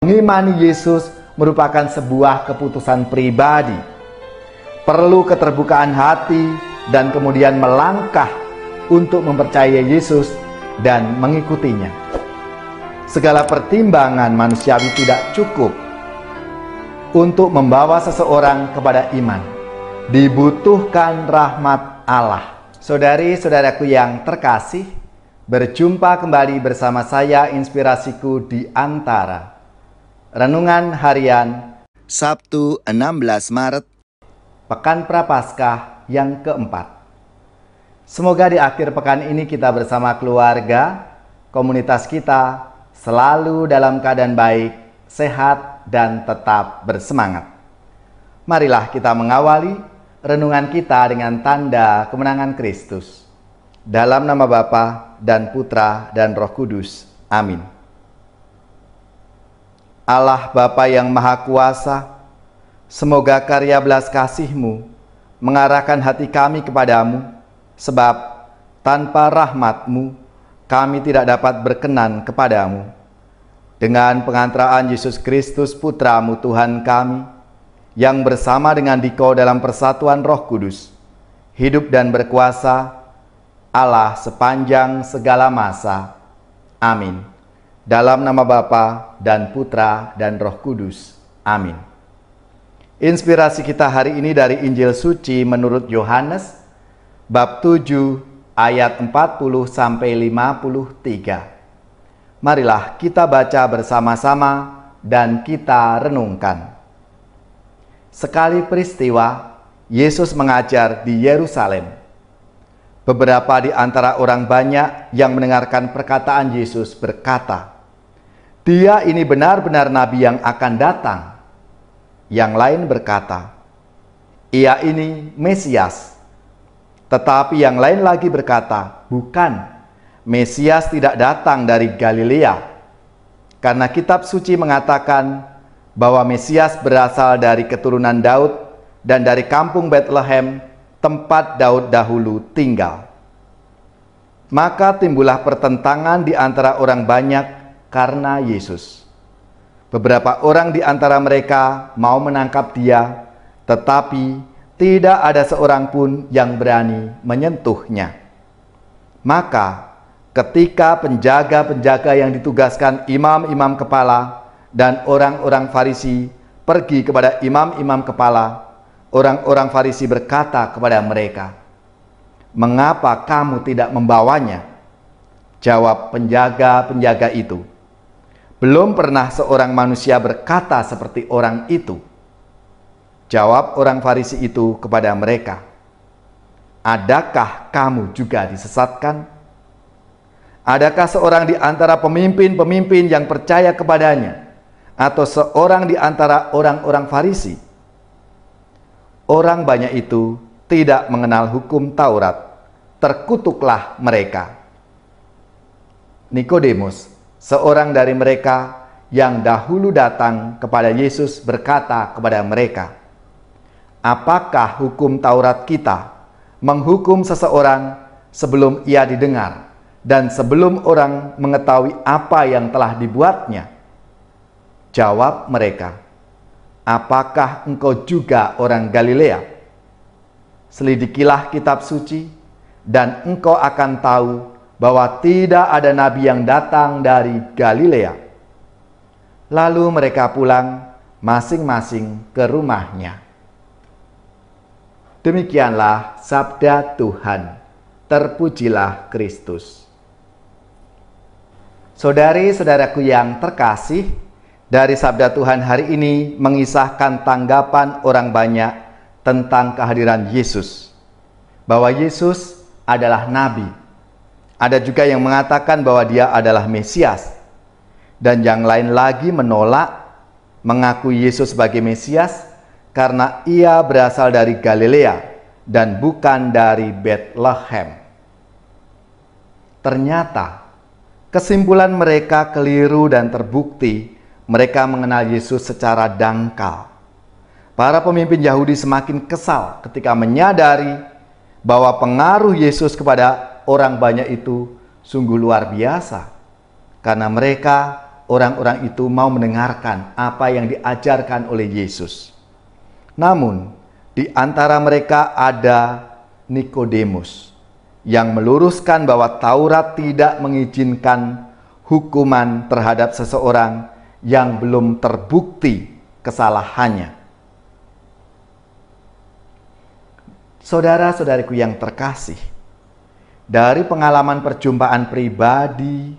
Mengimani Yesus merupakan sebuah keputusan pribadi. Perlu keterbukaan hati dan kemudian melangkah untuk mempercayai Yesus dan mengikutinya. Segala pertimbangan manusiawi tidak cukup untuk membawa seseorang kepada iman. Dibutuhkan rahmat Allah. Saudari-saudaraku yang terkasih, berjumpa kembali bersama saya Inspirasiku di Antara. Renungan harian Sabtu 16 Maret, Pekan Prapaskah yang keempat. Semoga di akhir pekan ini kita bersama keluarga, komunitas kita selalu dalam keadaan baik, sehat, dan tetap bersemangat. Marilah kita mengawali renungan kita dengan tanda kemenangan Kristus. Dalam nama Bapa dan Putra dan Roh Kudus. Amin. Allah Bapa yang Maha Kuasa, semoga karya belas kasih-Mu mengarahkan hati kami kepadamu, sebab tanpa rahmat-Mu kami tidak dapat berkenan kepadamu. Dengan pengantaraan Yesus Kristus Putra-Mu Tuhan kami, yang bersama dengan Dikau dalam persatuan Roh Kudus, hidup dan berkuasa Allah sepanjang segala masa. Amin. Dalam nama Bapa dan Putra dan Roh Kudus. Amin. Inspirasi kita hari ini dari Injil Suci menurut Yohanes, bab 7 ayat 40-53. Marilah kita baca bersama-sama dan kita renungkan. Sekali peristiwa, Yesus mengajar di Yerusalem. Beberapa di antara orang banyak yang mendengarkan perkataan Yesus berkata, "Dia ini benar-benar nabi yang akan datang." Yang lain berkata, "Ia ini Mesias." Tetapi yang lain lagi berkata, "Bukan, Mesias tidak datang dari Galilea." Karena kitab suci mengatakan bahwa Mesias berasal dari keturunan Daud dan dari kampung Bethlehem, tempat Daud dahulu tinggal. Maka timbullah pertentangan di antara orang banyak karena Yesus. Beberapa orang di antara mereka mau menangkap Dia, tetapi tidak ada seorang pun yang berani menyentuhnya. Maka ketika penjaga-penjaga yang ditugaskan imam-imam kepala dan orang-orang Farisi pergi kepada imam-imam kepala, orang-orang Farisi berkata kepada mereka, "Mengapa kamu tidak membawanya?" Jawab penjaga-penjaga itu, "Belum pernah seorang manusia berkata seperti orang itu." Jawab orang Farisi itu kepada mereka, "Adakah kamu juga disesatkan? Adakah seorang di antara pemimpin-pemimpin yang percaya kepadanya, atau seorang di antara orang-orang Farisi?" Orang banyak itu tidak mengenal hukum Taurat, terkutuklah mereka. Nikodemus, seorang dari mereka yang dahulu datang kepada Yesus, berkata kepada mereka, "Apakah hukum Taurat kita menghukum seseorang sebelum ia didengar dan sebelum orang mengetahui apa yang telah dibuatnya?" Jawab mereka, "Apakah engkau juga orang Galilea? Selidikilah kitab suci, dan engkau akan tahu bahwa tidak ada nabi yang datang dari Galilea." Lalu mereka pulang masing-masing ke rumahnya. Demikianlah sabda Tuhan. Terpujilah Kristus. Saudari-saudaraku yang terkasih, dari sabda Tuhan hari ini mengisahkan tanggapan orang banyak tentang kehadiran Yesus. Bahwa Yesus adalah nabi. Ada juga yang mengatakan bahwa Dia adalah Mesias. Dan yang lain lagi menolak mengakui Yesus sebagai Mesias karena Ia berasal dari Galilea dan bukan dari Bethlehem. Ternyata kesimpulan mereka keliru dan terbukti mereka mengenal Yesus secara dangkal. Para pemimpin Yahudi semakin kesal ketika menyadari bahwa pengaruh Yesus kepada orang banyak itu sungguh luar biasa, karena mereka orang-orang itu mau mendengarkan apa yang diajarkan oleh Yesus. Namun, di antara mereka ada Nikodemus yang meluruskan bahwa Taurat tidak mengizinkan hukuman terhadap seseorang yang belum terbukti kesalahannya. Saudara-saudariku yang terkasih, dari pengalaman perjumpaan pribadi,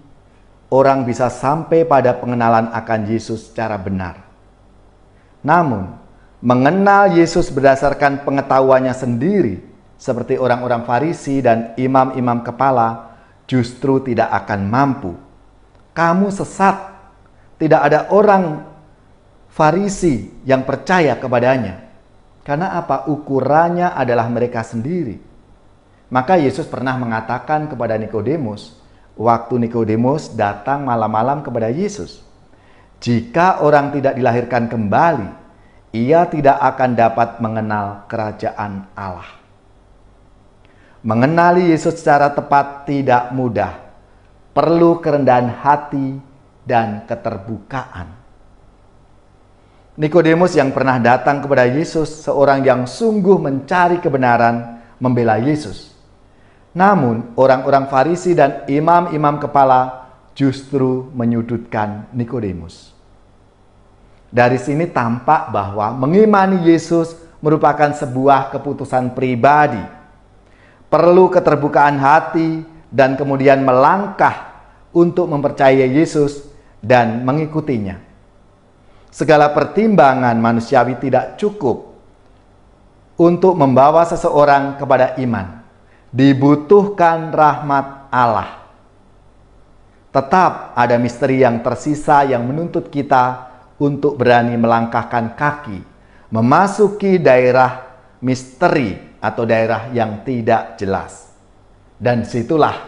orang bisa sampai pada pengenalan akan Yesus secara benar. Namun, mengenal Yesus berdasarkan pengetahuannya sendiri, seperti orang-orang Farisi dan imam-imam kepala, justru tidak akan mampu. Kamu sesat. Tidak ada orang Farisi yang percaya kepadanya. Karena apa? Ukurannya adalah mereka sendiri. Maka Yesus pernah mengatakan kepada Nikodemus, waktu Nikodemus datang malam-malam kepada Yesus, jika orang tidak dilahirkan kembali, ia tidak akan dapat mengenal kerajaan Allah. Mengenali Yesus secara tepat tidak mudah. Perlu kerendahan hati dan keterbukaan. Nikodemus yang pernah datang kepada Yesus, seorang yang sungguh mencari kebenaran, membela Yesus. Namun, orang-orang Farisi dan imam-imam kepala justru menyudutkan Nikodemus. Dari sini tampak bahwa mengimani Yesus merupakan sebuah keputusan pribadi. Perlu keterbukaan hati dan kemudian melangkah untuk mempercayai Yesus dan mengikutinya. Segala pertimbangan manusiawi tidak cukup untuk membawa seseorang kepada iman. Dibutuhkan rahmat Allah. Tetap ada misteri yang tersisa yang menuntut kita untuk berani melangkahkan kaki, memasuki daerah misteri atau daerah yang tidak jelas. Dan situlah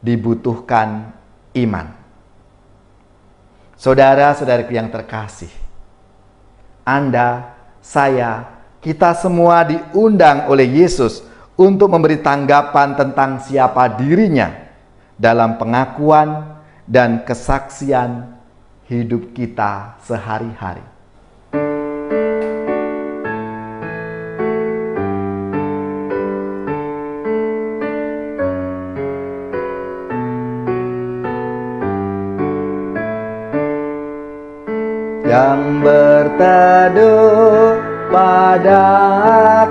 dibutuhkan iman. Saudara-saudariku yang terkasih, Anda, saya, kita semua diundang oleh Yesus untuk memberi tanggapan tentang siapa dirinya dalam pengakuan dan kesaksian hidup kita sehari-hari. Yang berteduh pada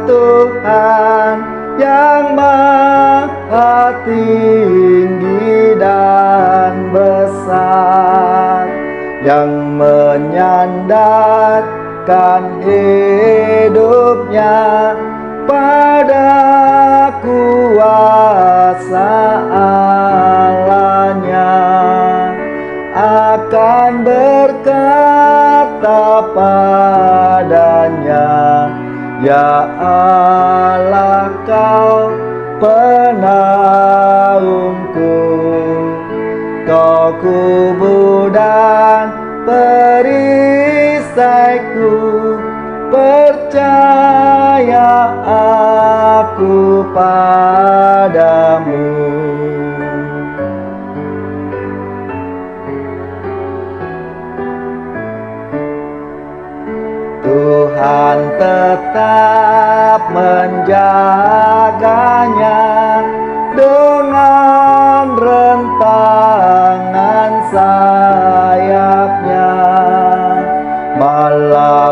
Tuhan yang maha tinggi dan besar, yang menyandarkan hidupnya pada kuasa Allahnya, akan berkata padanya, ya Allah, kau penaungku, kau kubu dan perisaiku, percaya aku padamu. Tuhan tetap menjaganya dengan rentangan sayapnya. Malapetaka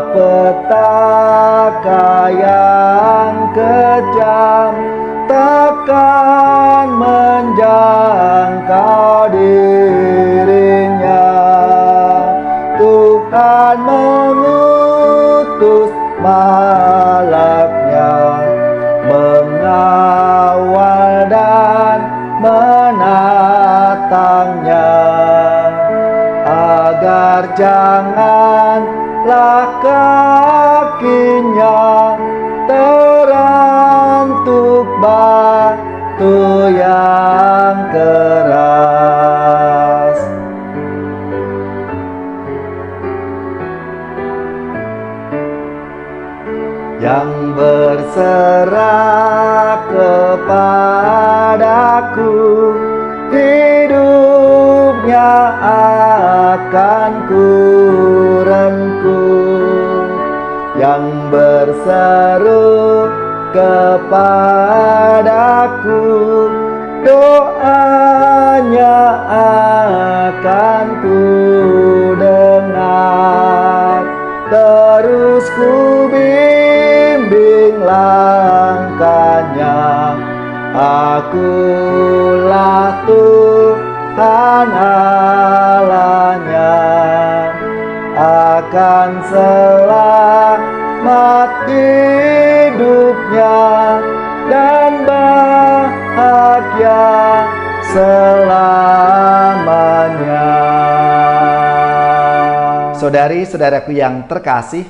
yang kejam takkan menjangkau dirinya. Tuhan mengutus malaknya mengawal dan menatangnya, agar janganlah kakinya terantuk batu yang keras. Yang berserah kepadaku, hidupnya akan ku rengkuh, yang berseru kepadaku, doanya akan ku dengar. Terus ku bimbing langkahnya, akulah Tuhan Allahnya, akan selamat hidupnya dan bahagia selamanya. Saudari-saudaraku yang terkasih,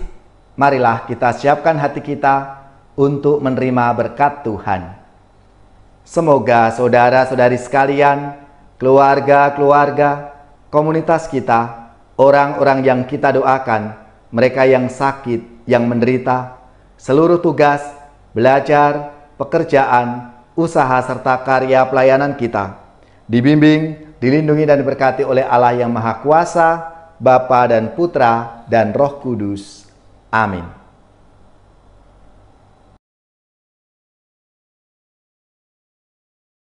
marilah kita siapkan hati kita untuk menerima berkat Tuhan. Semoga saudara-saudari sekalian, keluarga-keluarga, komunitas kita, orang-orang yang kita doakan, mereka yang sakit, yang menderita, seluruh tugas, belajar, pekerjaan, usaha, serta karya pelayanan kita, dibimbing, dilindungi dan diberkati oleh Allah yang Maha Kuasa, Bapa dan Putra dan Roh Kudus. Amin.